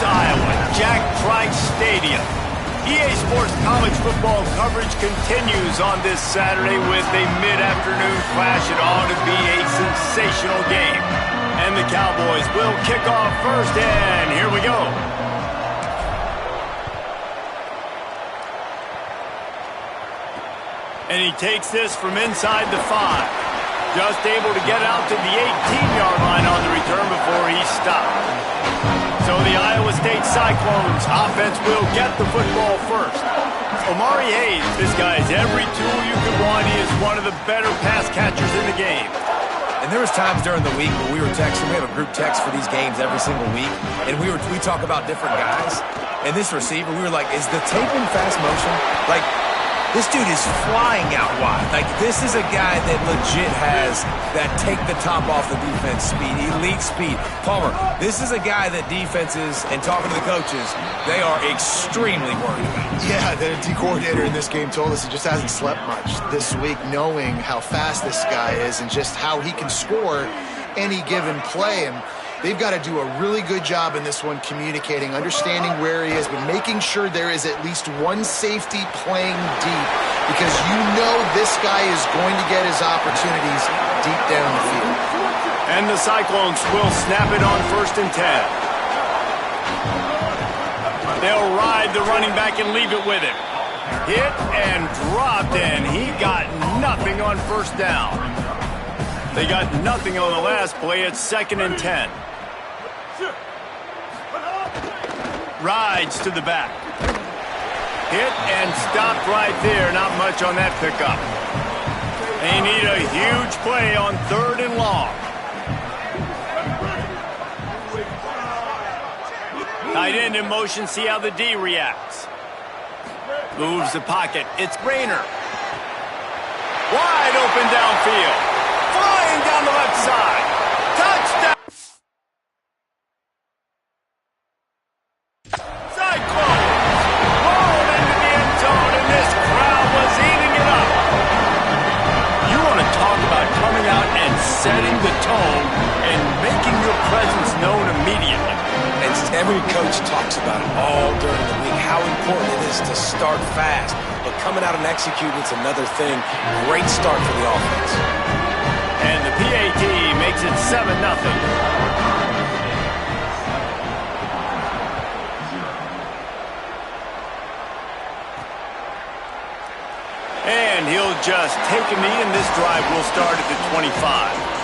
Iowa, Jack Trice Stadium. EA Sports college football coverage continues on this Saturday with a mid-afternoon clash. It ought to be a sensational game. And the Cowboys will kick off first, and here we go. And he takes this from inside the 5. Just able to get out to the 18-yard line on the return before he stopped. So the Iowa State Cyclones offense will get the football first. Omari Hayes, this guy has every tool you could want. He is one of the better pass catchers in the game. And there was times during the week where we were texting. We have a group text for these games every single week. And we talk about different guys. And this receiver, we were like, is the tape in fast motion? Like, this dude is flying out wide. Like, this is a guy that legit has that take the top off the defense speed, elite speed. Palmer, this is a guy that defenses, and talking to the coaches, they are extremely worried about. Yeah, the D coordinator in this game told us he just hasn't slept much this week, knowing how fast this guy is and just how he can score any given play. And they've got to do a really good job in this one communicating, understanding where he is, but making sure there is at least one safety playing deep, because you know this guy is going to get his opportunities deep down the field. And the Cyclones will snap it on 1st and 10. They'll ride the running back and leave it with him. Hit and dropped, and he got nothing on 1st down. They got nothing on the last play. It's 2nd and 10. Rides to the back. Hit and stopped right there. Not much on that pickup. They need a huge play on 3rd and long. Tight end in motion. See how the D reacts. Moves the pocket. It's Rayner. Wide open downfield. Flying down the left side. Touchdown. Cyclones rolled into the end zone, and this crowd was eating it up. You want to talk about coming out and setting the tone and making your presence known immediately. And every coach talks about it all during the week, how important it is to start fast. But coming out and executing, it's another thing. Great start for the offense. And the PAT makes it 7-0. And he'll just take a knee, and this drive will start at the 25.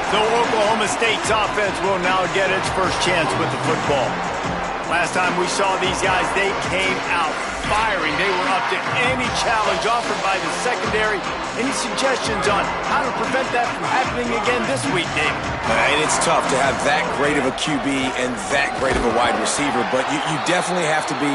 So Oklahoma State's offense will now get its first chance with the football. Last time we saw these guys, they came out firing. They were up to any challenge offered by the secondary. Any suggestions on how to prevent that from happening again this week, David? And it's tough to have that great of a QB and that great of a wide receiver, but you definitely have to be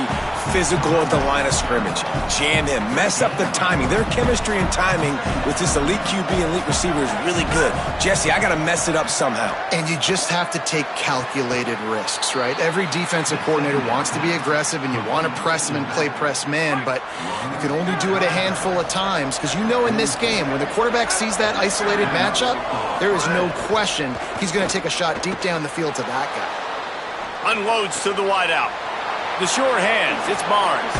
physical at the line of scrimmage. Jam him. Mess up the timing. Their chemistry and timing with this elite QB and elite receiver is really good. Jesse, I got to mess it up somehow. And you just have to take calculated risks, right? Every defensive coordinator wants to be aggressive, and you want to press him and play press man, but you can only do it a handful of times, because you know in this game, when the quarterback sees that isolated matchup, there is no question he's going to take a shot deep down the field to that guy. Unloads to the wideout. The short hands, it's Barnes.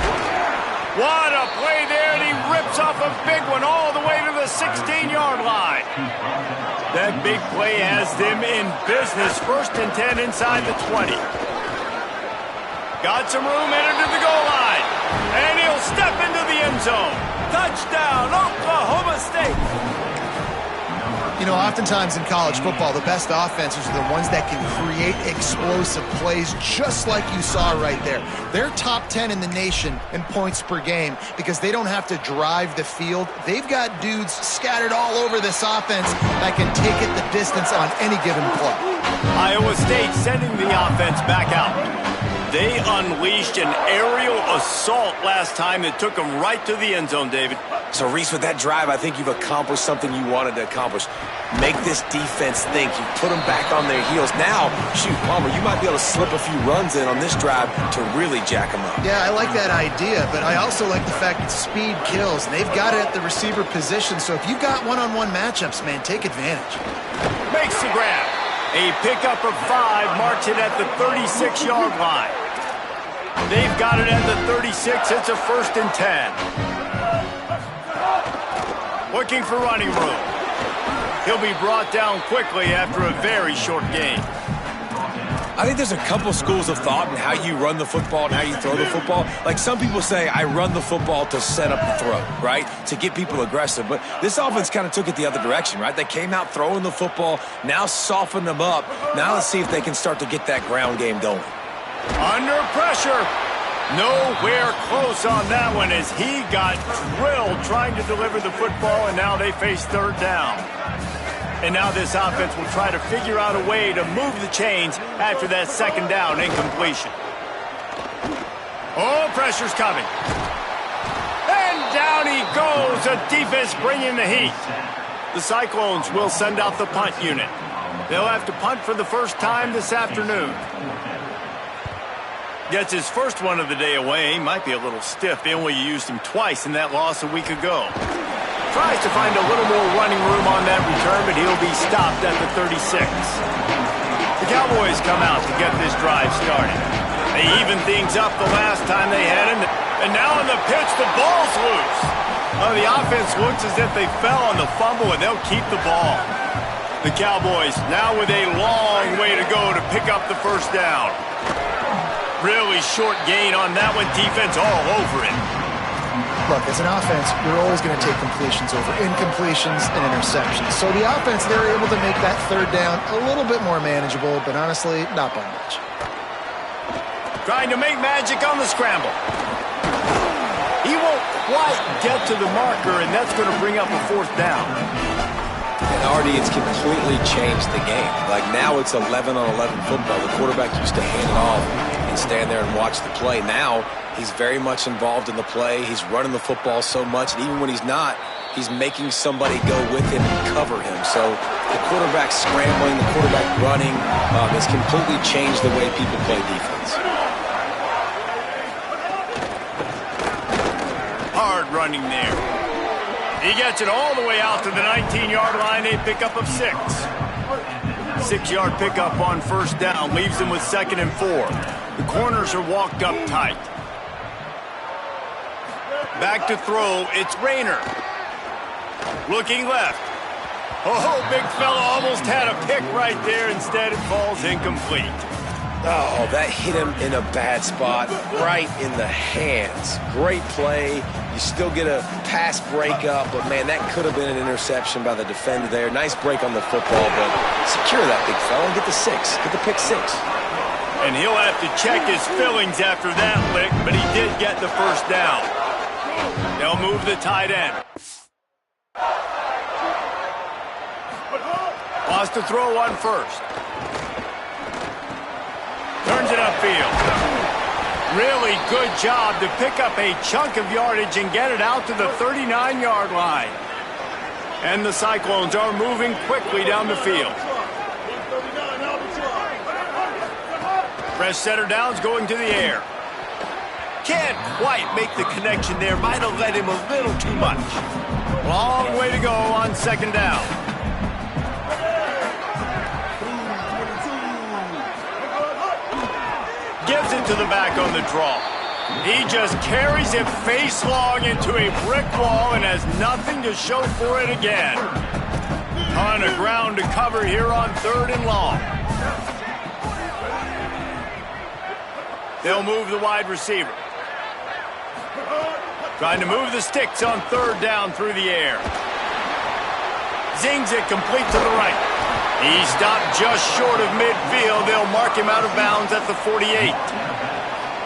What a play there, and he rips off a big one all the way to the 16-yard line. That big play has them in business. 1st and 10 inside the 20. Got some room, entered to the goal line. And he'll step into the end zone. Touchdown, Oklahoma State. You know, oftentimes in college football, the best offenses are the ones that can create explosive plays, just like you saw right there. They're top 10 in the nation in points per game because they don't have to drive the field. They've got dudes scattered all over this offense that can take it the distance on any given play. Iowa State sending the offense back out. They unleashed an aerial assault last time that took them right to the end zone, David. So, Reese, with that drive, I think you've accomplished something you wanted to accomplish. Make this defense think. You put them back on their heels. Now, shoot, Palmer, you might be able to slip a few runs in on this drive to really jack them up. Yeah, I like that idea, but I also like the fact that speed kills, and they've got it at the receiver position. So if you've got one-on-one matchups, man, take advantage. Makes the grab. A pickup of 5 marks it at the 36-yard line. They've got it at the 36. It's a 1st and 10. Looking for running room. He'll be brought down quickly after a very short game. I think there's a couple schools of thought in how you run the football and how you throw the football. Like some people say, I run the football to set up the throw, right? To get people aggressive. But this offense kind of took it the other direction, right? They came out throwing the football, now softened them up. Now let's see if they can start to get that ground game going. Under pressure. Nowhere close on that one as he got drilled trying to deliver the football, and now they face 3rd down. And now this offense will try to figure out a way to move the chains after that 2nd down incompletion. Oh, pressure's coming. And down he goes. The defense bringing the heat. The Cyclones will send out the punt unit. They'll have to punt for the first time this afternoon. Gets his first one of the day away. Might be a little stiff. They only used him twice in that loss a week ago. Tries to find a little more running room on that return, but he'll be stopped at the 36. The Cowboys come out to get this drive started. They even things up the last time they had him. And now on the pitch, the ball's loose. Oh, the offense looks as if they fell on the fumble, and they'll keep the ball. The Cowboys now with a long way to go to pick up the 1st down. Really short gain on that one. Defense all over it. Look, as an offense, you're always going to take completions over incompletions and interceptions. So the offense, they're able to make that 3rd down a little bit more manageable, but honestly, not by much. Trying to make magic on the scramble. He won't quite get to the marker, and that's going to bring up a 4th down. And already it's completely changed the game. Like now it's 11-on-11 football. The quarterback used to hand it off and stand there and watch the play. Now he's very much involved in the play. He's running the football so much, and even when he's not, he's making somebody go with him and cover him. So the quarterback scrambling, the quarterback running has completely changed the way people play defense. Hard running there. He gets it all the way out to the 19-yard line. A pickup of 6. 6-yard pickup on 1st down. Leaves them with 2nd and 4. The corners are walked up tight. Back to throw. It's Rayner. Looking left. Oh, big fella almost had a pick right there. Instead, it falls incomplete. Oh, that hit him in a bad spot, right in the hands. Great play. You still get a pass breakup, but, man, that could have been an interception by the defender there. Nice break on the football, but secure that big fella and get the 6. Get the pick 6. And he'll have to check his fillings after that lick, but he did get the 1st down. They'll move the tight end. Lost to throw on 1st. Turns it upfield. Really good job to pick up a chunk of yardage and get it out to the 39-yard line. And the Cyclones are moving quickly down the field. Fresh setter down's going to the air. Can't quite make the connection there. Might have led him a little too much. Long way to go on 2nd down. Gives it to the back on the draw. He just carries it face long into a brick wall and has nothing to show for it again. Ton of ground to cover here on 3rd and long. They'll move the wide receiver. Trying to move the sticks on 3rd down through the air. Zings it complete to the right. He stopped just short of midfield. They'll mark him out of bounds at the 48.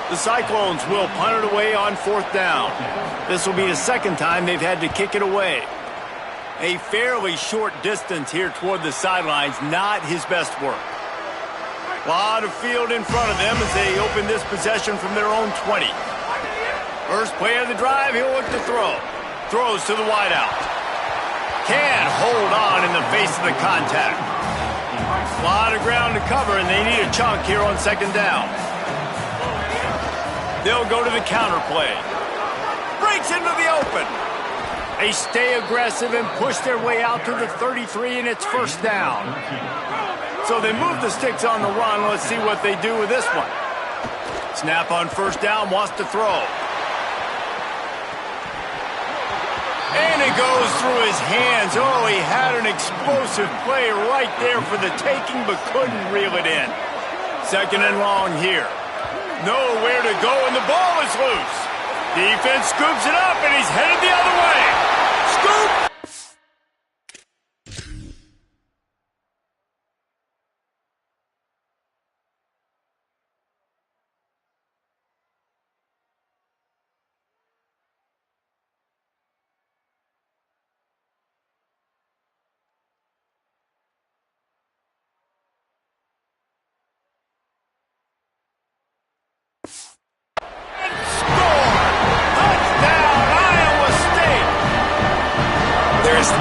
The Cyclones will punt it away on 4th down. This will be the 2nd time they've had to kick it away. A fairly short distance here toward the sidelines, not his best work. A lot of field in front of them as they open this possession from their own 20. First play of the drive, he'll look to throw. Throws to the wideout. Can't hold on in the face of the contact. A lot of ground to cover, and they need a chunk here on 2nd down. They'll go to the counter play. Breaks into the open. They stay aggressive and push their way out to the 33, and it's 1st down. So they move the sticks on the run. Let's see what they do with this one. Snap on first down, wants to throw. And it goes through his hands. Oh, he had an explosive play right there for the taking, but couldn't reel it in. Second and long here. Nowhere to go, and the ball is loose. Defense scoops it up, and he's headed the other way. Scoop!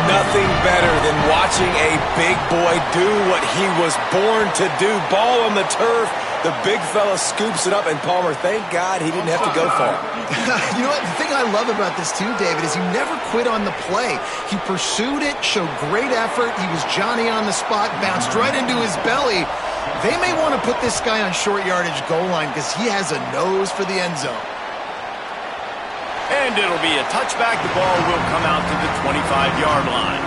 Nothing better than watching a big boy do what he was born to do. Ball on the turf, the big fella scoops it up, and Palmer, thank God he didn't have to go far. You know what? The thing I love about this too, David, is he never quit on the play. He pursued it, showed great effort. He was Johnny on the spot, bounced right into his belly. They may want to put this guy on short yardage goal line because he has a nose for the end zone. And it'll be a touchback. The ball will come out to the 25-yard line.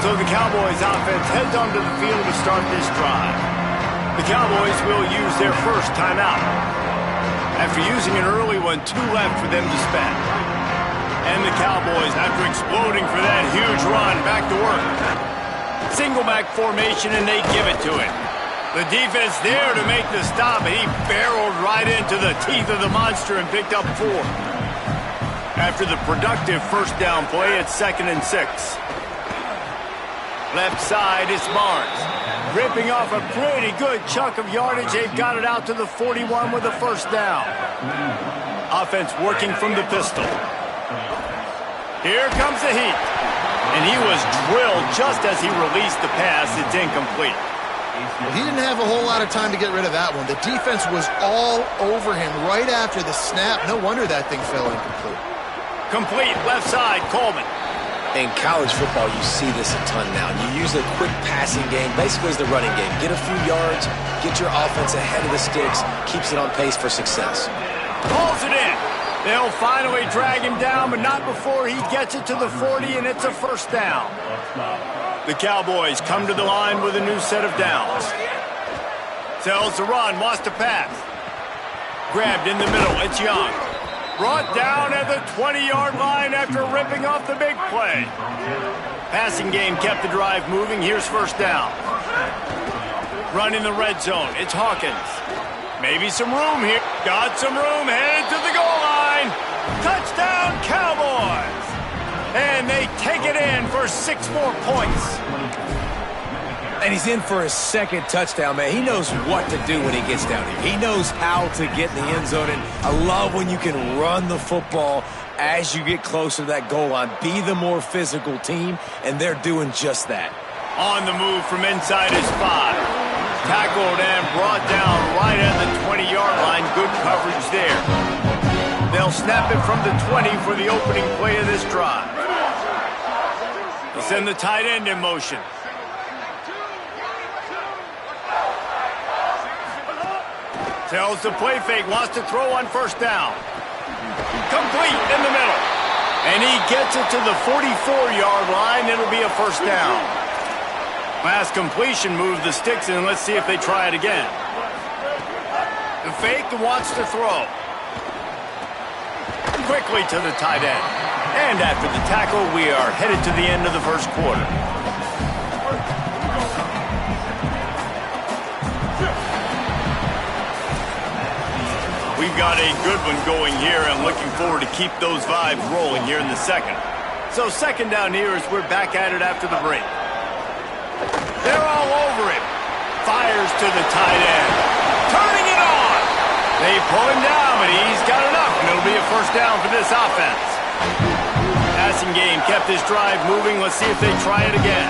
So the Cowboys offense heads onto the field to start this drive. The Cowboys will use their first timeout. After using an early one, 2 left for them to spend. And the Cowboys, after exploding for that huge run, back to work. Single back formation, and they give it to him. The defense there to make the stop, and he barreled right into the teeth of the monster and picked up 4. After the productive first down play, it's 2nd and 6. Left side, it's Barnes. Ripping off a pretty good chunk of yardage. They've got it out to the 41 with a first down. Offense working from the pistol. Here comes the heat. And he was drilled just as he released the pass. It's incomplete. Well, he didn't have a whole lot of time to get rid of that one. The defense was all over him right after the snap. No wonder that thing fell incomplete. Complete, left side, Coleman. In college football, you see this a ton now. You use a quick passing game, basically as the running game. Get a few yards, get your offense ahead of the sticks, keeps it on pace for success. Pulls it in. They'll finally drag him down, but not before he gets it to the 40, and it's a first down. The Cowboys come to the line with a new set of downs. Tells to run, wants to pass. Grabbed in the middle, it's Young. Brought down at the 20-yard line after ripping off the big play. Passing game kept the drive moving. Here's first down. Running the red zone, it's Hawkins. Maybe some room here. Got some room, headed to the goal line. Touchdown, Cowboys! And they take it in for 6 more points. And he's in for his second touchdown, man. He knows what to do when he gets down here. He knows how to get in the end zone. And I love when you can run the football as you get closer to that goal line. Be the more physical team, and they're doing just that. On the move from inside his 5. Tackled and brought down right at the 20-yard line. Good coverage there. They'll snap it from the 20 for the opening play of this drive. They send the tight end in motion. Tells the play fake, wants to throw on first down. Complete in the middle. And he gets it to the 44-yard line. It'll be a first down. Last completion moved the sticks in. Let's see if they try it again. The fake wants to throw. Quickly to the tight end. And after the tackle, we are headed to the end of the first quarter. We've got a good one going here and looking forward to keep those vibes rolling here in the second. So second down here as we're back at it after the break. They're all over him. Fires to the tight end. Turning it on. They pull him down, but he's got enough, and it'll be a first down for this offense. Passing game kept this drive moving. Let's see if they try it again.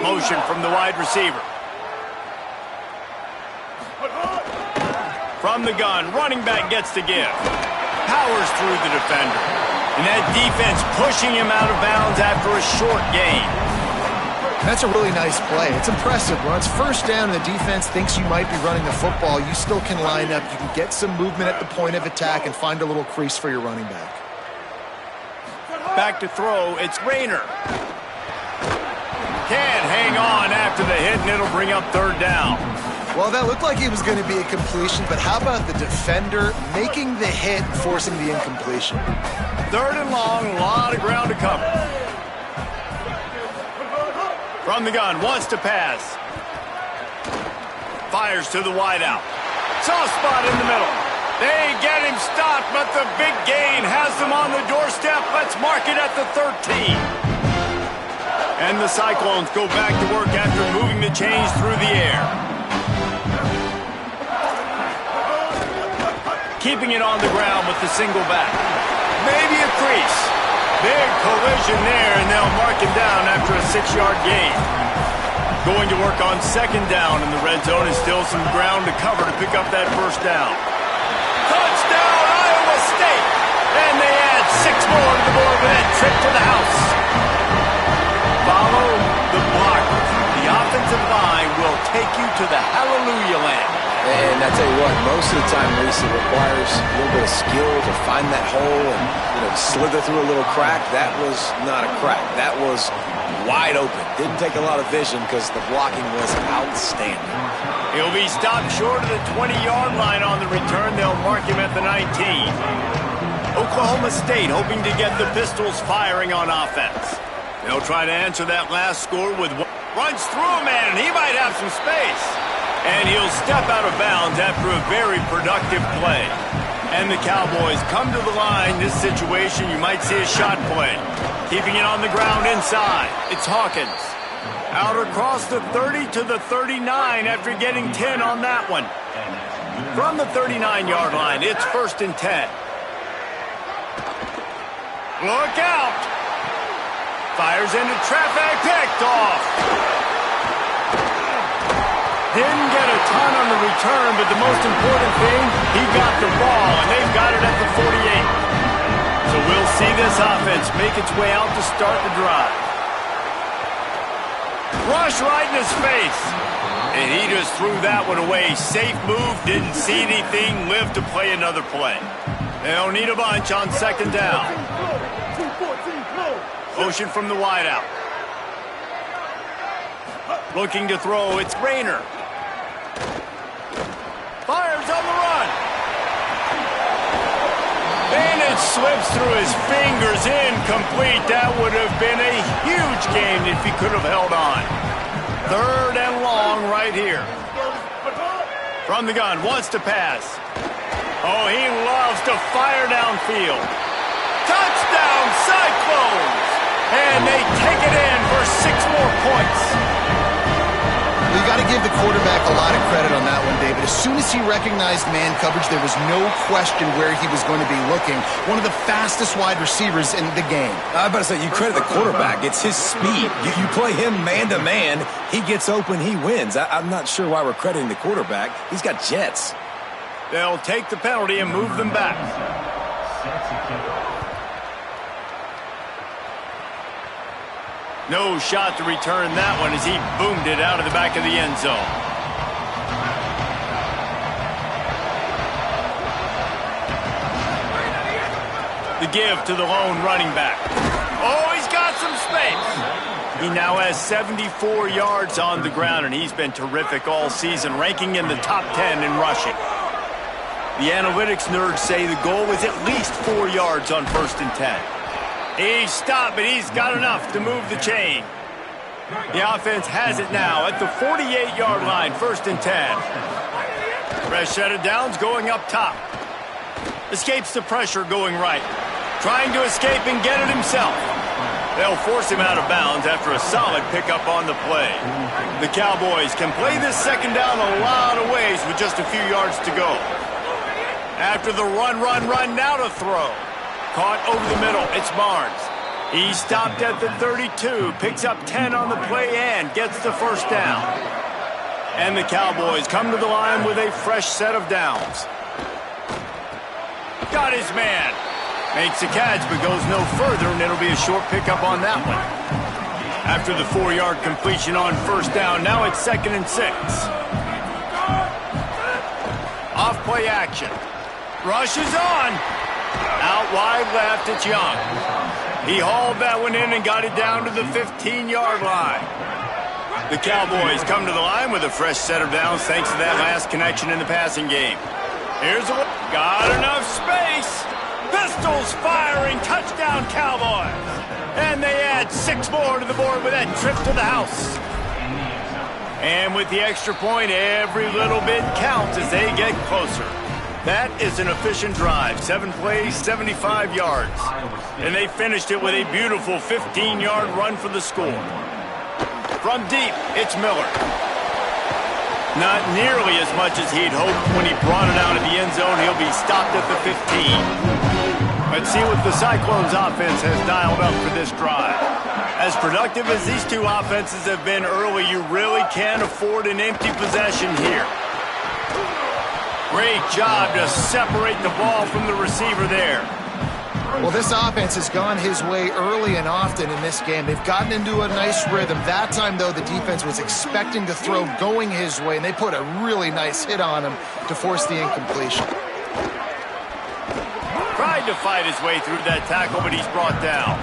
Motion from the wide receiver. From the gun, running back gets to give. Powers through the defender. And that defense pushing him out of bounds after a short gain. That's a really nice play. It's impressive. When it's first down and the defense thinks you might be running the football, you still can line up. You can get some movement at the point of attack and find a little crease for your running back. Back to throw, it's Rayner. Can't hang on after the hit, and it'll bring up third down. Well, that looked like it was going to be a completion, but how about the defender making the hit and forcing the incompletion? Third and long, a lot of ground to cover. From the gun, wants to pass. Fires to the wideout. Soft spot in the middle. They get him stopped, but the big gain has them on the doorstep. Let's mark it at the 13. And the Cyclones go back to work after moving the chains through the air. Keeping it on the ground with the single back. Maybe a crease. Big collision there, and they'll mark him down after a 6-yard gain. Going to work on second down in the red zone is still some ground to cover to pick up that first down. Touchdown, Iowa State! And they add 6 more to the board with that trip to the house. Follow the blockers. The offensive line will take you to the hallelujah land. And I tell you what, most of the time, Reese, it requires a little bit of skill to find that hole and, slither through a little crack. That was not a crack. That was wide open. Didn't take a lot of vision because the blocking was outstanding. He'll be stopped short of the 20-yard line on the return. They'll mark him at the 19. Oklahoma State hoping to get the Pistols firing on offense. They'll try to answer that last score with runs through a man, and he might have some space. And he'll step out of bounds after a very productive play. And the Cowboys come to the line. This situation, you might see a shot play. Keeping it on the ground inside. It's Hawkins. Out across the 30 to the 39 after getting 10 on that one. From the 39-yard line, it's 1st and 10. Look out! Fires into traffic, picked off. Didn't get a ton on the return, but the most important thing, he got the ball, and they've got it at the 48. So we'll see this offense make its way out to start the drive. Rush right in his face. And he just threw that one away. Safe move, didn't see anything, lived to play another play. They'll need a bunch on second down. Motion from the wideout. Looking to throw, it's Rayner. Fires on the run. And it slips through his fingers, incomplete. That would have been a huge game if he could have held on. 3rd and long right here. From the gun, wants to pass. Oh, he loves to fire downfield. Touchdown, Cyclones! And they take it in for 6 more points. You got to give the quarterback a lot of credit on that one, David. As soon as he recognized man coverage, there was no question where he was going to be looking. One of the fastest wide receivers in the game. I was about to say, you credit the quarterback. It's his speed. You play him man-to-man, he gets open, he wins. I'm not sure why we're crediting the quarterback. He's got jets. They'll take the penalty and move them back. No shot to return that one as he boomed it out of the back of the end zone. The give to the lone running back. Oh, he's got some space. He now has 74 yards on the ground, and he's been terrific all season, ranking in the top 10 in rushing. The analytics nerds say the goal is at least 4 yards on 1st and 10. He's stopped, but he's got enough to move the chain. The offense has it now at the 48-yard line, 1st and 10. Fresh set of downs going up top. Escapes the pressure going right. Trying to escape and get it himself. They'll force him out of bounds after a solid pickup on the play. The Cowboys can play this second down a lot of ways with just a few yards to go. After the run, now to throw. Caught over the middle, it's Barnes. He stopped at the 32, picks up 10 on the play and gets the first down. And the Cowboys come to the line with a fresh set of downs. Got his man. Makes the catch but goes no further, and it'll be a short pickup on that one. After the 4-yard completion on first down, now it's 2nd and 6. Off play action. Rush is on. Out wide left, it's Young. He hauled that one in and got it down to the 15-yard line. The Cowboys come to the line with a fresh set of downs thanks to that last connection in the passing game. Here's a... Got enough space. Pistols firing. Touchdown, Cowboys. And they add 6 more to the board with that trip to the house. And with the extra point, every little bit counts as they get closer. That is an efficient drive. 7 plays, 75 yards. And they finished it with a beautiful 15-yard run for the score. From deep, it's Miller. Not nearly as much as he'd hoped when he brought it out of the end zone. He'll be stopped at the 15. Let's see what the Cyclones offense has dialed up for this drive. As productive as these two offenses have been early, you really can't afford an empty possession here. Great job to separate the ball from the receiver there. Well, this offense has gone his way early and often in this game. They've gotten into a nice rhythm. That time, though, the defense was expecting to throw going his way, and they put a really nice hit on him to force the incompletion. Tried to fight his way through that tackle, but he's brought down.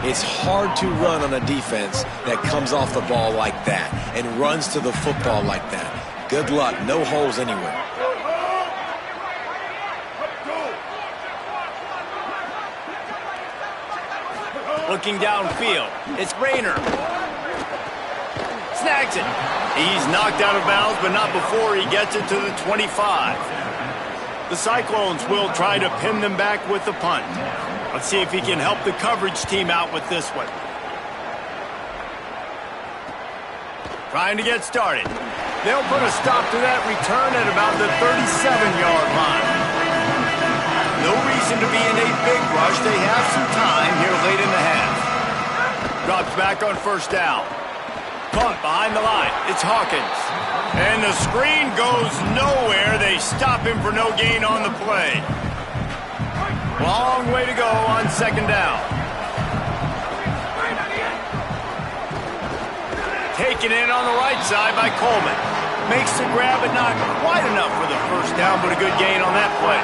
It's hard to run on a defense that comes off the ball like that and runs to the football like that. Good luck. No holes anywhere. Looking downfield, it's Rayner. Snags it. He's knocked out of bounds, but not before he gets it to the 25. The Cyclones will try to pin them back with the punt. Let's see if he can help the coverage team out with this one. Trying to get started. They'll put a stop to that return at about the 37-yard line. No reason to be in a big rush. They have some time here late in the half. Drops back on first down. Caught behind the line. It's Hawkins. And the screen goes nowhere. They stop him for no gain on the play. Long way to go on second down. Taken in on the right side by Coleman. Makes the grab, but not quite enough for the first down, but a good gain on that play.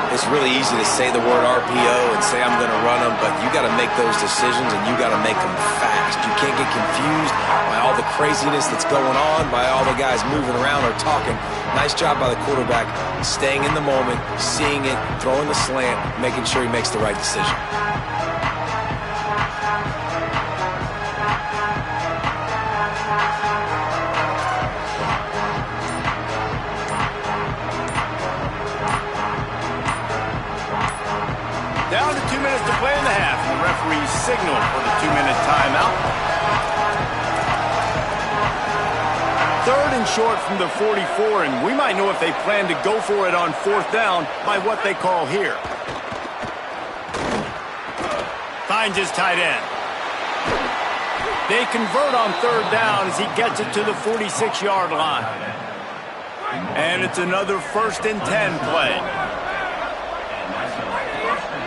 It's really easy to say the word RPO and say I'm going to run them, but you got to make those decisions and you got to make them fast. You can't get confused by all the craziness that's going on, by all the guys moving around or talking. Nice job by the quarterback, staying in the moment, seeing it, throwing the slant, making sure he makes the right decision. Down to 2 minutes to play in the half, and the referee's signal for the 2-minute timeout. 3rd and short from the 44, and we might know if they plan to go for it on 4th down by what they call here. Finds his tight end. They convert on 3rd down as he gets it to the 46-yard line. And it's another 1st and 10 play.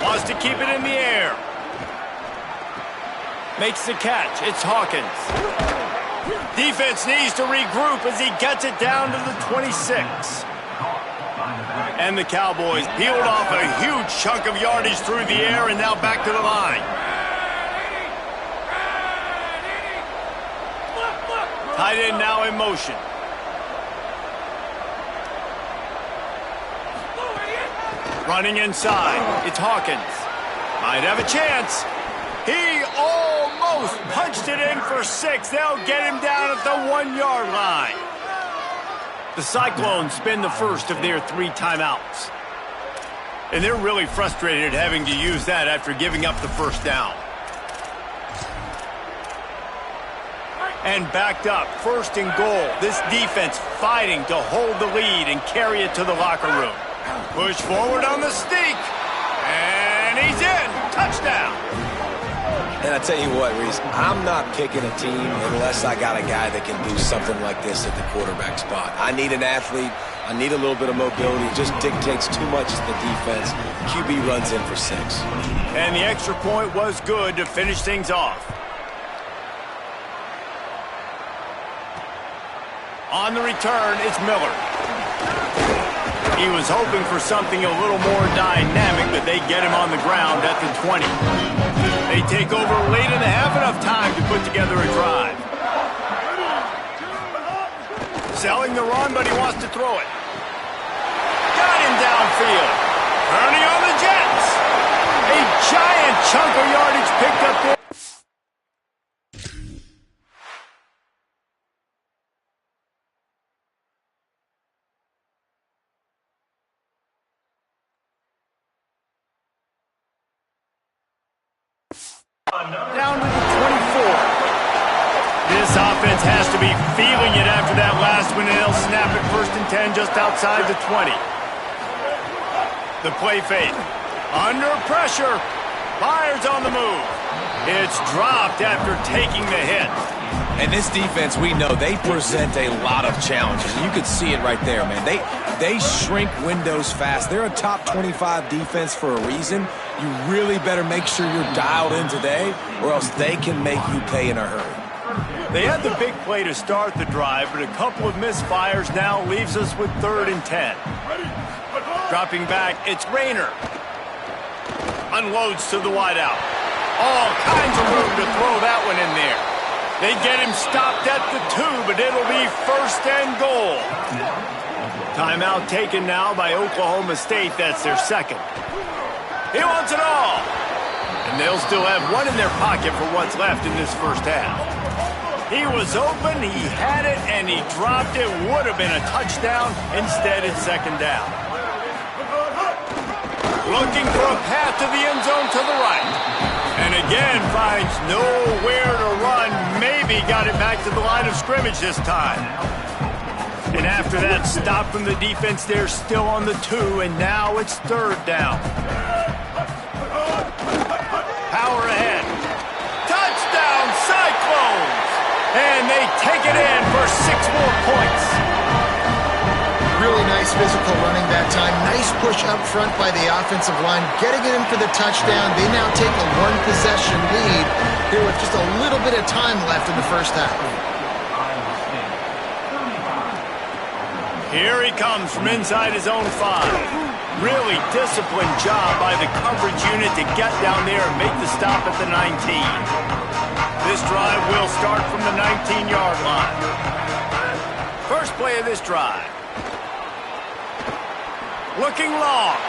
Wants to keep it in the air. Makes the catch. It's Hawkins. Defense needs to regroup as he gets it down to the 26. And the Cowboys peeled off a huge chunk of yardage through the air and now back to the line. Tight end now in motion. Running inside, it's Hawkins. Might have a chance. He almost punched it in for 6. They'll get him down at the 1-yard line. The Cyclones spend the first of their 3 timeouts. And they're really frustrated having to use that after giving up the first down. And backed up, 1st and goal. This defense fighting to hold the lead and carry it to the locker room. Push forward on the sneak. And he's in. Touchdown. And I tell you what, Reese, I'm not picking a team unless I got a guy that can do something like this at the quarterback spot. I need an athlete. I need a little bit of mobility. It just dictates too much to the defense. QB runs in for 6. And the extra point was good to finish things off. On the return, it's Miller. He was hoping for something a little more dynamic, but they get him on the ground at the 20. They take over late in the half, enough time to put together a drive. Selling the run, but he wants to throw it. Got him downfield. Turning on the Jets. A giant chunk of yardage picked up there. Down to the 24. This offense has to be feeling it after that last one, and they'll snap it 1st and 10 just outside the 20. The play fake. Under pressure. Fires on the move. It's dropped after taking the hit. And this defense, we know, they present a lot of challenges. You could see it right there, man. They shrink windows fast. They're a top 25 defense for a reason. You really better make sure you're dialed in today, or else they can make you pay in a hurry. They had the big play to start the drive, but a couple of misfires now leaves us with 3rd and 10. Dropping back, it's Rayner. Unloads to the wideout. All kinds of room to throw that one in there. They get him stopped at the 2, but it'll be 1st and goal. Timeout taken now by Oklahoma State. That's their 2nd. He wants it all. And they'll still have one in their pocket for what's left in this 1st half. He was open, he had it, and he dropped it. Would have been a touchdown. Instead, it's 2nd down. Looking for a path to the end zone to the right. And again, finds nowhere to run. Maybe got it back to the line of scrimmage this time. And after that stop from the defense, they're still on the 2, and now it's 3rd down. Power ahead. Touchdown, Cyclones! And they take it in for 6 more points. Really nice physical running that time. Nice push up front by the offensive line, getting it in for the touchdown. They now take a 1-possession lead here with just a little bit of time left in the 1st half. Here he comes from inside his own 5. Really disciplined job by the coverage unit to get down there and make the stop at the 19. This drive will start from the 19-yard line. First play of this drive. Looking long.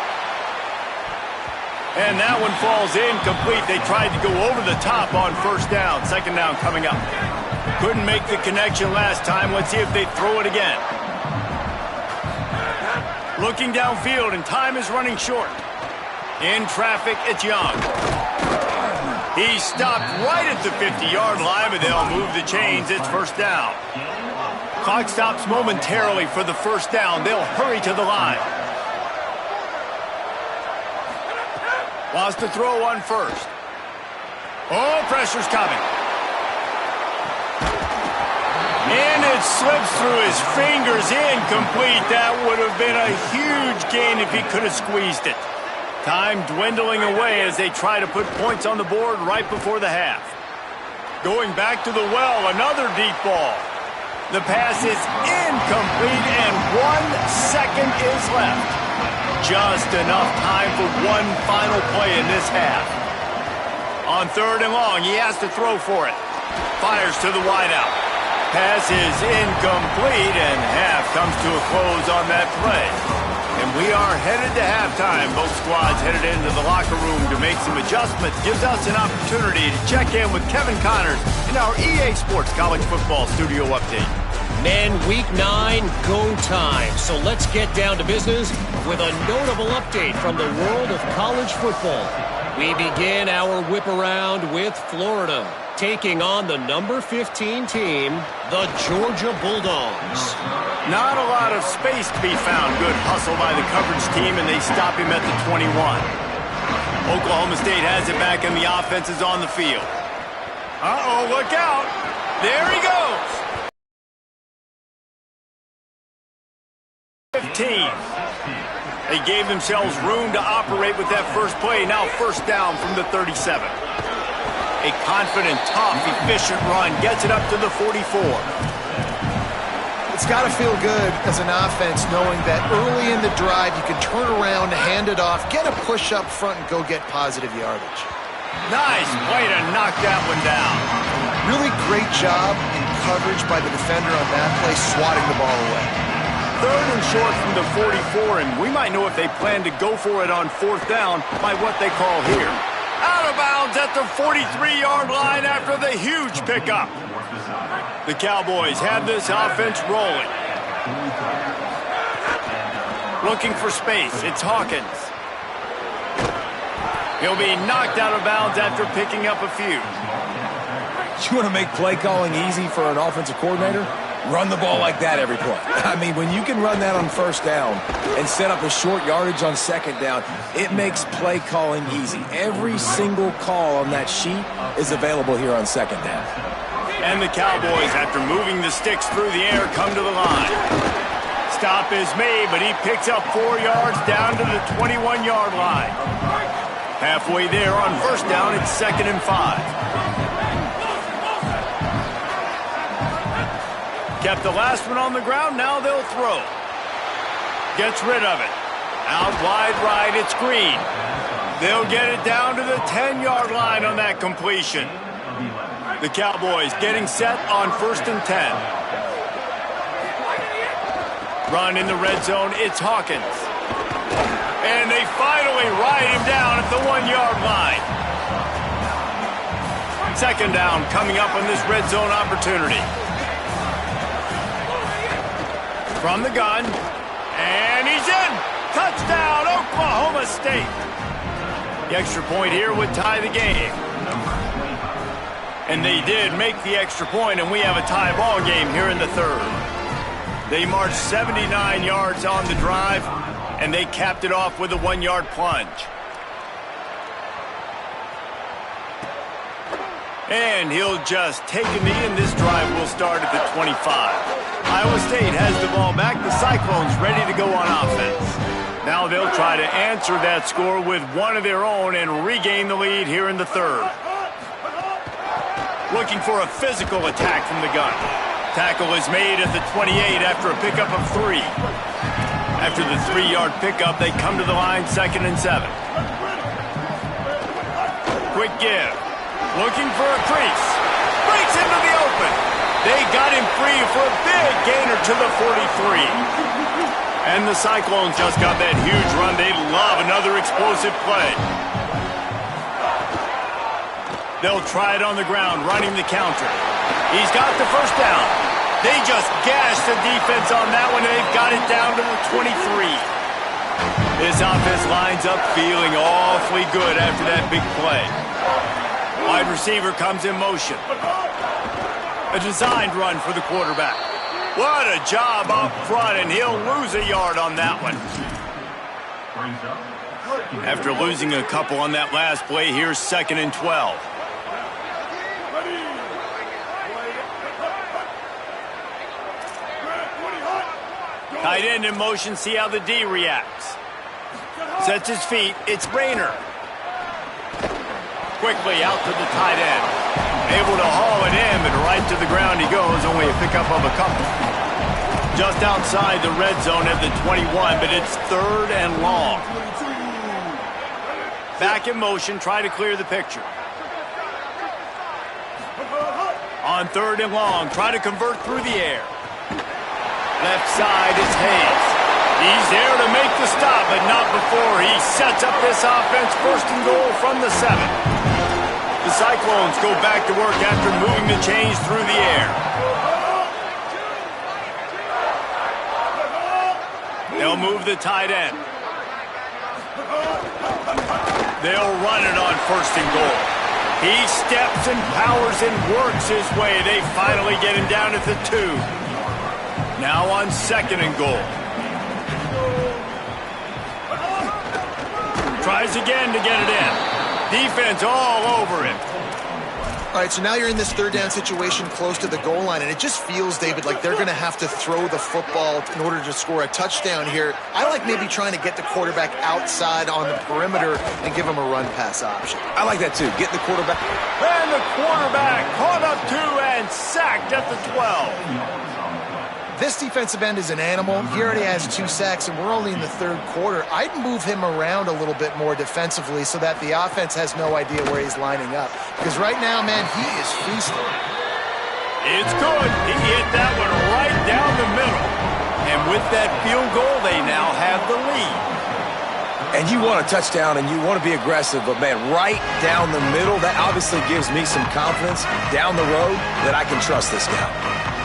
And that one falls incomplete. They tried to go over the top on 1st down. 2nd down coming up. Couldn't make the connection last time. Let's see if they throw it again. Looking downfield, and time is running short. In traffic, it's Young. He stopped right at the 50-yard line, but they'll move the chains. It's 1st down. Clock stops momentarily for the 1st down. They'll hurry to the line. Wants to throw on 1st. Oh, pressure's coming. And it slips through his fingers, incomplete. That would have been a huge gain if he could have squeezed it. Time dwindling away as they try to put points on the board right before the half. Going back to the well, another deep ball. The pass is incomplete, and 1 second is left. Just enough time for one final play in this half. On 3rd and long, he has to throw for it. Fires to the wideout. Pass is incomplete, and half comes to a close on that play. And we are headed to halftime. Both squads headed into the locker room to make some adjustments. Gives us an opportunity to check in with Kevin Connors in our EA Sports College Football Studio Update. Men, Week 9, go time. So let's get down to business with a notable update from the world of college football. We begin our whip around with Florida, taking on the number 15 team, the Georgia Bulldogs. Not a lot of space to be found. Good hustle by the coverage team, and they stop him at the 21. Oklahoma State has it back, and the offense is on the field. Uh-oh, look out. There he goes. 15. They gave themselves room to operate with that first play. Now 1st down from the 37. A confident, tough, efficient run gets it up to the 44. It's got to feel good as an offense knowing that early in the drive you can turn around, hand it off, get a push up front, and go get positive yardage. Nice play to knock that one down. Really great job in coverage by the defender on that play, swatting the ball away. 3rd and short from the 44, and we might know if they plan to go for it on 4th down by what they call here. Out of bounds at the 43-yard line after the huge pickup. The Cowboys have this offense rolling. Looking for space. It's Hawkins. He'll be knocked out of bounds after picking up a few. You want to make play calling easy for an offensive coordinator? Run the ball like that every play. I mean, when you can run that on 1st down and set up a short yardage on 2nd down, it makes play calling easy. Every single call on that sheet is available here on 2nd down. And the Cowboys, after moving the sticks through the air, come to the line. Stop is made, but he picks up 4 yards down to the 21-yard line. Halfway there on 1st down, it's 2nd and 5. Kept the last one on the ground, now they'll throw. Gets rid of it. Out wide right, it's Green. They'll get it down to the 10-yard line on that completion. The Cowboys getting set on 1st and 10. Run in the red zone, it's Hawkins. And they finally ride him down at the 1-yard line. 2nd down coming up on this red zone opportunity. From the gun, and he's in! Touchdown, Oklahoma State! The extra point here would tie the game. And they did make the extra point, and we have a tie ball game here in the 3rd. They marched 79 yards on the drive, and they capped it off with a 1-yard plunge. And he'll just take a knee, and this drive will start at the 25. Iowa State has the ball back. The Cyclones ready to go on offense. Now they'll try to answer that score with one of their own and regain the lead here in the 3rd. Looking for a physical attack from the gun. Tackle is made at the 28 after a pickup of 3. After the 3-yard pickup, they come to the line 2nd and 7. Quick give. Looking for a crease. Breaks into the open. They got him free for a big gainer to the 43. And the Cyclones just got that huge run. They love another explosive play. They'll try it on the ground, running the counter. He's got the 1st down. They just gashed the defense on that one, and they've got it down to the 23. This offense lines up feeling awfully good after that big play. Wide receiver comes in motion. A designed run for the quarterback. What a job up front, and he'll lose a yard on that one. After losing a couple on that last play, here's 2nd and 12. Tight end in motion, see how the D reacts. Sets his feet, it's Rayner. Quickly out to the tight end. Able to haul it in, but right to the ground he goes, only a pickup of a couple. Just outside the red zone at the 21, but it's 3rd and long. Back in motion, try to clear the picture. On 3rd and long, try to convert through the air. Left side is Hayes. He's there to make the stop, but not before he sets up this offense 1st and goal from the 7. The Cyclones go back to work after moving the chains through the air. They'll move the tight end. They'll run it on 1st and goal. He steps and powers and works his way. They finally get him down at the 2. Now on 2nd and goal. Tries again to get it in. Defense all over him. All right, so now you're in this 3rd down situation close to the goal line, and it just feels, David, like they're going to have to throw the football in order to score a touchdown here. I like maybe trying to get the quarterback outside on the perimeter and give him a run-pass option. I like that, too. Get the quarterback. And the quarterback caught up to and sacked at the 12. this defensive end is an animal. He already has 2 sacks, and we're only in the third quarter. I'd move him around a little bit more defensively so that the offense has no idea where he's lining up. Because right now, man, he is feasting. It's good. He hit that one right down the middle. And with that field goal, they now have the lead. And you want a touchdown and you want to be aggressive, but, man, right down the middle, that obviously gives me some confidence down the road that I can trust this guy.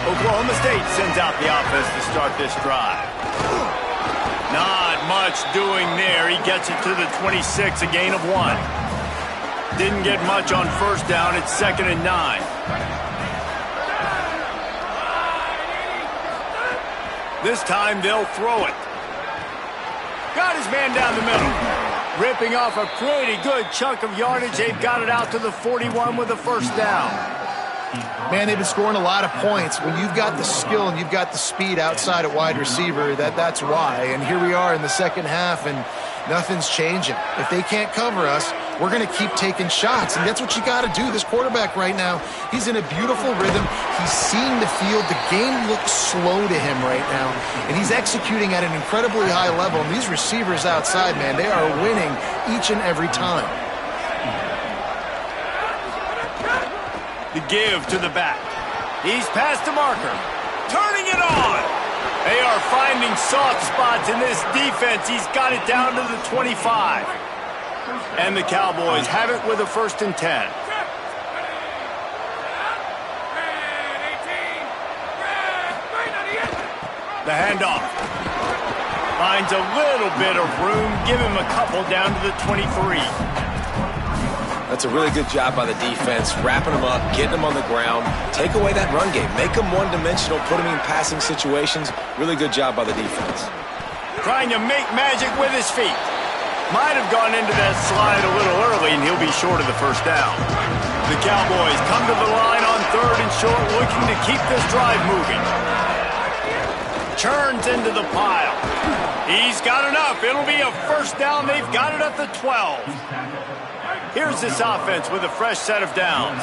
Oklahoma State sends out the offense to start this drive. Not much doing there. He gets it to the 26, a gain of 1. Didn't get much on first down. It's 2nd and 9. This time they'll throw it. Got his man down the middle. Ripping off a pretty good chunk of yardage. They've got it out to the 41 with a first down. Man, they've been scoring a lot of points. When you've got the skill and you've got the speed outside at wide receiver, that's why. And here we are in the second half, and nothing's changing. If they can't cover us, we're going to keep taking shots, and that's what you got to do. This quarterback right now, he's in a beautiful rhythm. He's seeing the field. The game looks slow to him right now, and he's executing at an incredibly high level. And these receivers outside, man, they are winning each and every time. The give to the back. He's past the marker. Turning it on. They are finding soft spots in this defense. He's got it down to the 25. And the Cowboys have it with a 1st and 10. The handoff. Finds a little bit of room. Give him a couple down to the 23. That's a really good job by the defense, wrapping them up, getting them on the ground, take away that run game, make them one-dimensional, put them in passing situations. Really good job by the defense. Trying to make magic with his feet. Might have gone into that slide a little early, and he'll be short of the first down. The Cowboys come to the line on 3rd and short, looking to keep this drive moving. Churns into the pile. He's got enough. It'll be a first down. They've got it at the 12. Here's this offense with a fresh set of downs.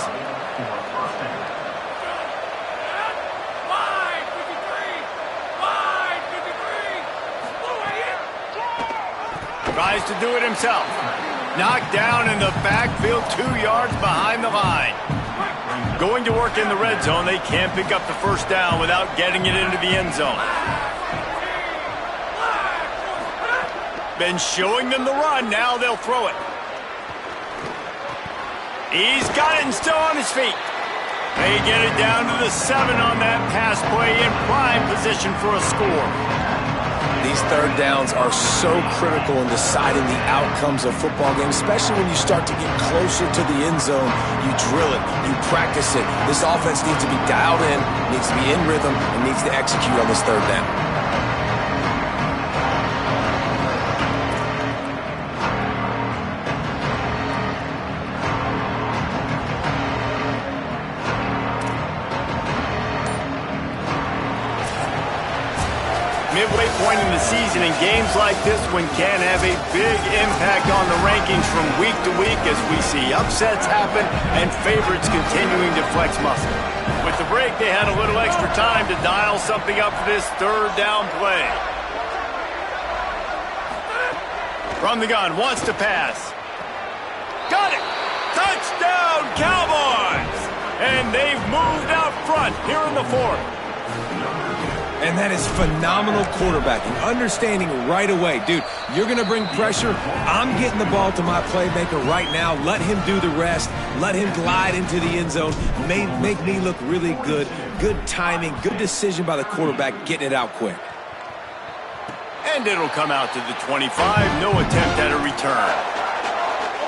Tries to do it himself. Knocked down in the backfield, 2 yards behind the line. Going to work in the red zone. They can't pick up the first down without getting it into the end zone. Been showing them the run. Now they'll throw it. He's got it and still on his feet. They get it down to the 7 on that pass play, in prime position for a score. These third downs are so critical in deciding the outcomes of football games, especially when you start to get closer to the end zone. You drill it, you practice it. This offense needs to be dialed in, needs to be in rhythm, and needs to execute on this third down. Midway point in the season, and games like this one can have a big impact on the rankings from week to week as we see upsets happen and favorites continuing to flex muscle. With the break, they had a little extra time to dial something up for this third down play. From the gun, wants to pass. Got it! Touchdown, Cowboys! And they've moved out front here in the 4th. And that is phenomenal quarterbacking, understanding right away. Dude, you're going to bring pressure. I'm getting the ball to my playmaker right now. Let him do the rest. Let him glide into the end zone. Make me look really good. Good timing, good decision by the quarterback, getting it out quick. And it'll come out to the 25. No attempt at a return.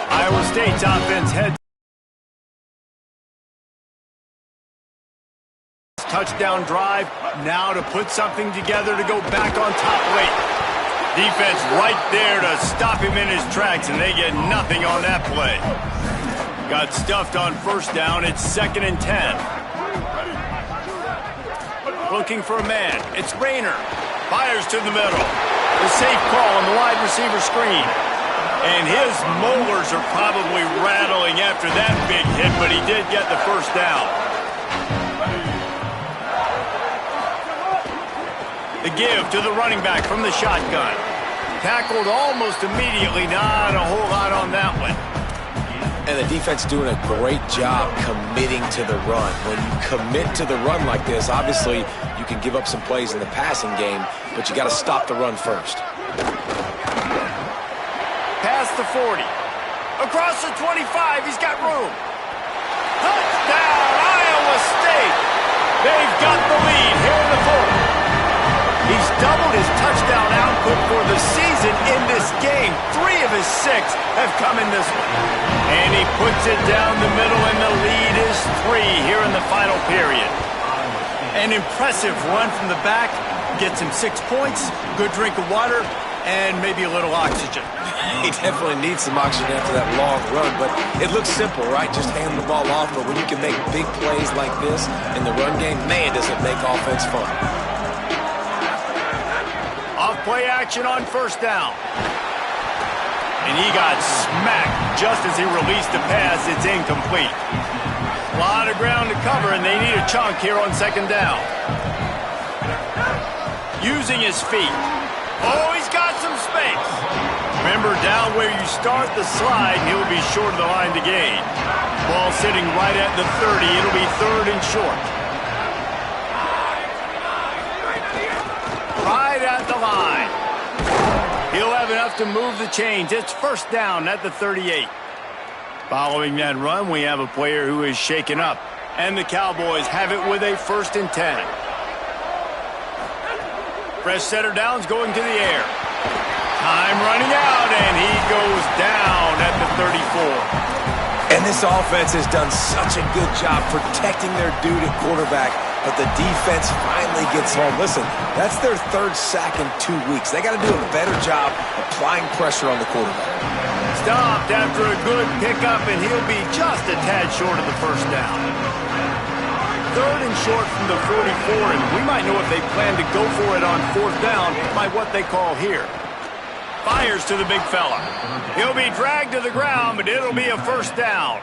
Iowa State's offense heads. Touchdown drive, now to put something together to go back on top late. Defense right there to stop him in his tracks, and they get nothing on that play. Got stuffed on first down. It's 2nd and 10. Looking for a man. It's Rayner. Fires to the middle. The safe call on the wide receiver screen. And his molars are probably rattling after that big hit, but he did get the first down. The give to the running back from the shotgun. Tackled almost immediately. Not a whole lot on that one. And the defense doing a great job committing to the run. When you commit to the run like this, obviously you can give up some plays in the passing game, but you got to stop the run first. Past the 40. Across the 25, he's got room. Touchdown, Iowa State! They've got the lead here in the fourth. He's doubled his touchdown output for the season in this game. 3 of his 6 have come in this one. And he puts it down the middle, and the lead is 3 here in the final period. An impressive run from the back. Gets him 6 points, good drink of water, and maybe a little oxygen. He definitely needs some oxygen after that long run, but it looks simple, right? Just hand the ball off, but when you can make big plays like this in the run game, man, does it make offense fun. Off-play action on first down. And he got smacked just as he released the pass. It's incomplete. A lot of ground to cover, and they need a chunk here on second down. Using his feet. Oh, he's got some space. Remember, down where you start the slide, and he'll be short of the line to gain. Ball sitting right at the 30. It'll be 3rd and short. Right at the line. He'll have enough to move the chains. It's first down at the 38. Following that run, we have a player who is shaken up. And the Cowboys have it with a 1st and 10. Fresh setter downs going to the air. Time running out, and he goes down at the 34. And this offense has done such a good job protecting their dude at quarterback, but the defense finally gets home. Listen, that's their 3rd sack in 2 weeks. They got to do a better job applying pressure on the quarterback. Stopped after a good pickup, and he'll be just a tad short of the first down. 3rd and short from the 44, and we might know if they plan to go for it on 4th down by what they call here. Fires to the big fella. He'll be dragged to the ground, but it'll be a first down.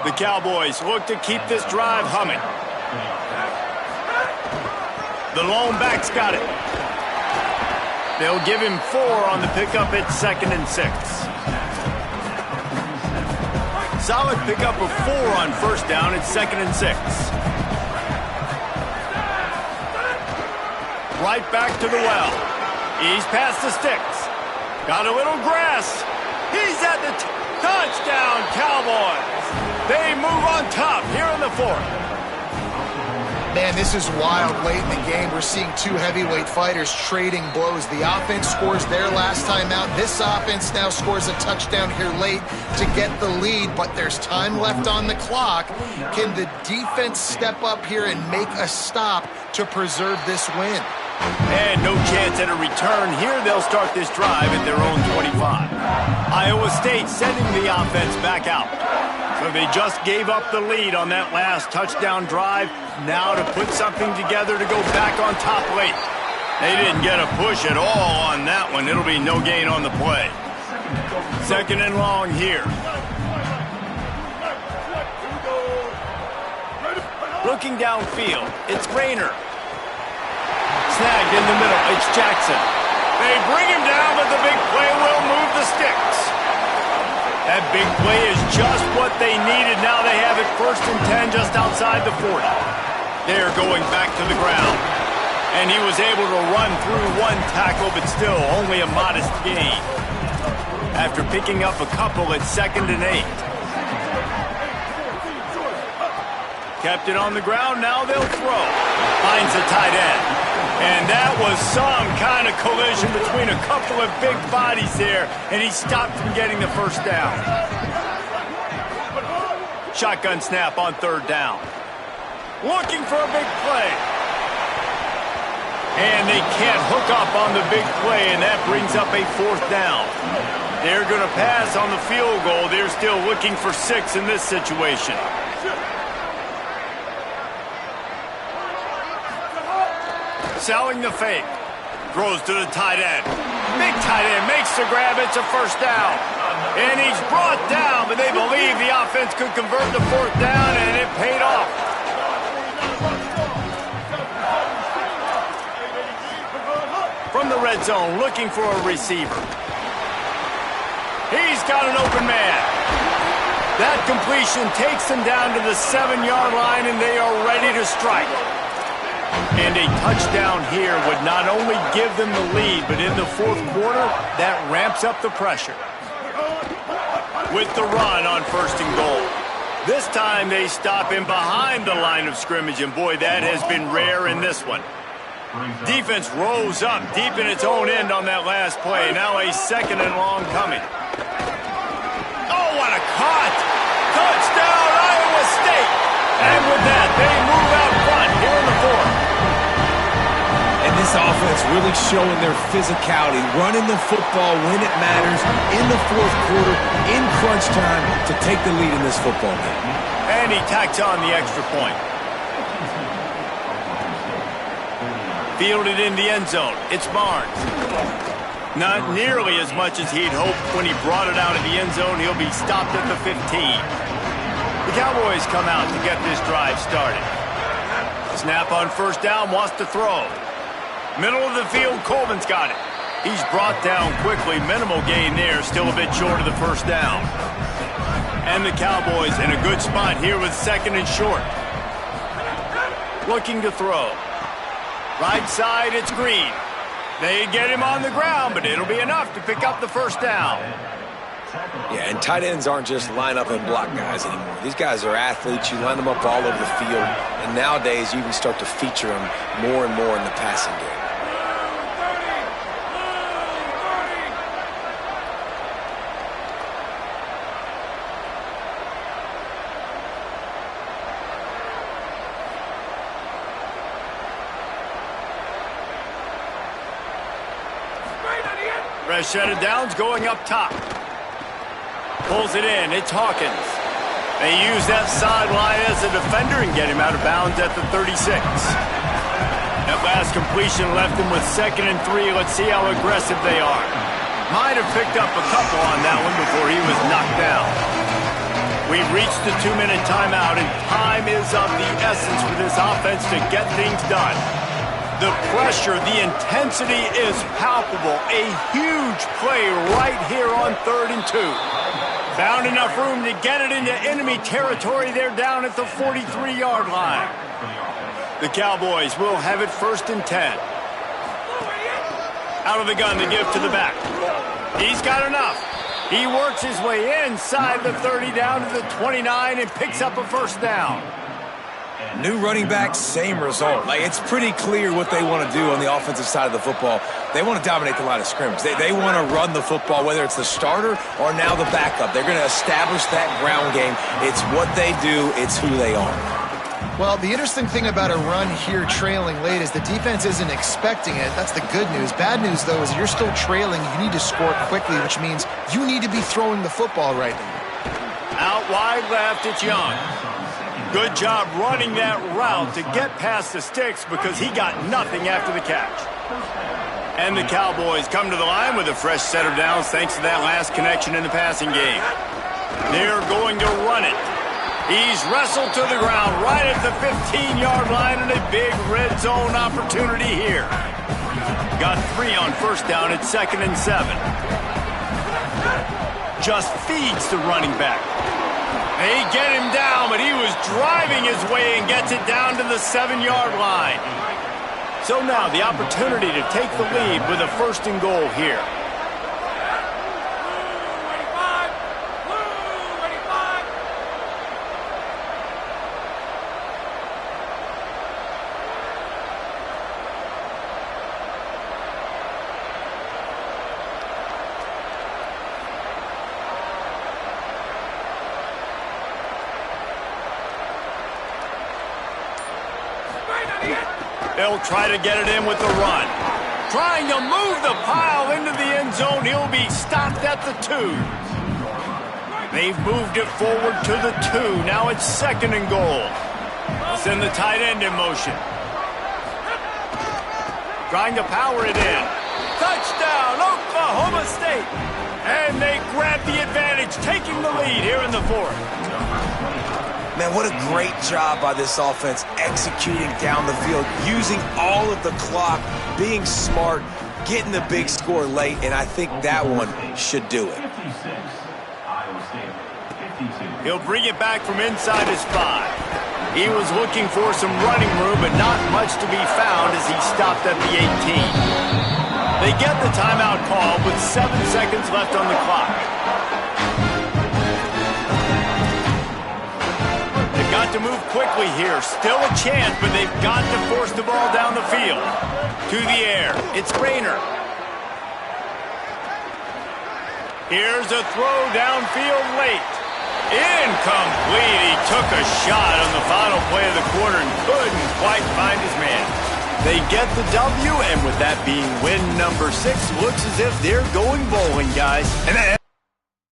The Cowboys look to keep this drive humming. The lone back's got it. They'll give him 4 on the pickup at 2nd and 6. Solid pickup of 4 on first down at 2nd and 6. Right back to the well. He's past the sticks. Got a little grass. He's at the touchdown, Cowboys. They move on top here in the 4th. Man, this is wild late in the game. We're seeing 2 heavyweight fighters trading blows. The offense scores their last time out. This offense now scores a touchdown here late to get the lead, but there's time left on the clock. Can the defense step up here and make a stop to preserve this win? And no chance at a return. Here they'll start this drive at their own 25. Iowa State sending the offense back out. So they just gave up the lead on that last touchdown drive. Now to put something together to go back on top late. They didn't get a push at all on that one. It'll be no gain on the play. 2nd and long here. Looking downfield, it's Rayner. Snagged in the middle, it's Jackson. They bring him down, but the big play will move the sticks. That big play is just what they needed. Now they have it 1st and 10 just outside the 40. They're going back to the ground. And he was able to run through 1 tackle, but still only a modest gain. After picking up a couple at 2nd and 8. Kept it on the ground, now they'll throw. Finds the tight end. And that was some kind of collision between a couple of big bodies there, and he stopped from getting the first down. Shotgun snap on 3rd down. Looking for a big play. And they can't hook up on the big play, and that brings up a 4th down. They're going to pass on the field goal. They're still looking for 6 in this situation. Selling the fake. Throws to the tight end. Big tight end makes the grab. It's a first down. And he's brought down, but they believe the offense could convert the 4th down, and it paid off. from the red zone, looking for a receiver. He's got an open man. That completion takes them down to the 7-yard line, and they are ready to strike. And a touchdown here would not only give them the lead, but in the fourth quarter, that ramps up the pressure. With the run on 1st and goal. This time they stop him behind the line of scrimmage, and boy, that has been rare in this one. Defense rose up deep in its own end on that last play. Now a 2nd and long coming. Oh, what a cut! Touchdown, Iowa State! And with that, they move out front here in the fourth. And this offense really showing their physicality, running the football when it matters, in the fourth quarter, in crunch time, to take the lead in this football game. And he tacks on the extra point. Fielded in the end zone. It's Barnes. Not nearly as much as he'd hoped when he brought it out of the end zone. He'll be stopped at the 15. The Cowboys come out to get this drive started. Snap on 1st down, wants to throw. Middle of the field, Coleman's got it. He's brought down quickly. Minimal gain there, still a bit short of the 1st down. And the Cowboys in a good spot here with 2nd and short. Looking to throw. Right side, it's Green. They get him on the ground, but it'll be enough to pick up the 1st down. Yeah, and tight ends aren't just line up and block guys anymore. These guys are athletes. You line them up all over the field. And nowadays, you can start to feature them more and more in the passing game. Fresh set of downs going up top. Pulls it in. It's Hawkins. They use that sideline as a defender and get him out of bounds at the 36. That last completion left him with 2nd and 3. Let's see how aggressive they are. Might have picked up a couple on that one before he was knocked down. We've reached the 2-minute timeout, and time is of the essence for this offense to get things done. The pressure, the intensity is palpable. A huge play right here on 3rd and 2. Found enough room to get it into enemy territory. They're down at the 43-yard line. The Cowboys will have it 1st and 10. Out of the gun to give to the back. He's got enough. He works his way inside the 30 down to the 29 and picks up a 1st down. New running back, same result. Like, it's pretty clear what they want to do on the offensive side of the football. They want to dominate the line of scrimmage. They want to run the football, whether it's the starter or now the backup. They're going to establish that ground game. It's what they do. It's who they are. Well, the interesting thing about a run here trailing late is the defense isn't expecting it. That's the good news. Bad news, though, is you're still trailing. You need to score quickly, which means you need to be throwing the football right now. Out wide left, it's Young. Good job running that route to get past the sticks because he got nothing after the catch. And the Cowboys come to the line with a fresh set of downs thanks to that last connection in the passing game. They're going to run it. He's wrestled to the ground right at the 15-yard line and a big red zone opportunity here. Got 3 on 1st down at 2nd and 7. Just feeds the running back. They get him down, but he was driving his way and gets it down to the 7-yard line. So now the opportunity to take the lead with a 1st and goal here. They'll try to get it in with the run. Trying to move the pile into the end zone. He'll be stopped at the 2. They've moved it forward to the 2. Now it's 2nd and goal. They'll send the tight end in motion. Trying to power it in. Touchdown, Oklahoma State. And they grab the advantage, taking the lead here in the 4th. Man, what a great job by this offense executing down the field, using all of the clock, being smart, getting the big score late, and I think that one should do it. He'll bring it back from inside his 5. He was looking for some running room, but not much to be found as he stopped at the 18. They get the timeout call with 7 seconds left on the clock. They've got to move quickly here. Still a chance, but they've got to force the ball down the field. To the air. It's Rayner. Here's a throw downfield late. Incomplete. He took a shot on the final play of the quarter and couldn't quite find his man. They get the W, and with that being win number 6, looks as if they're going bowling, guys. And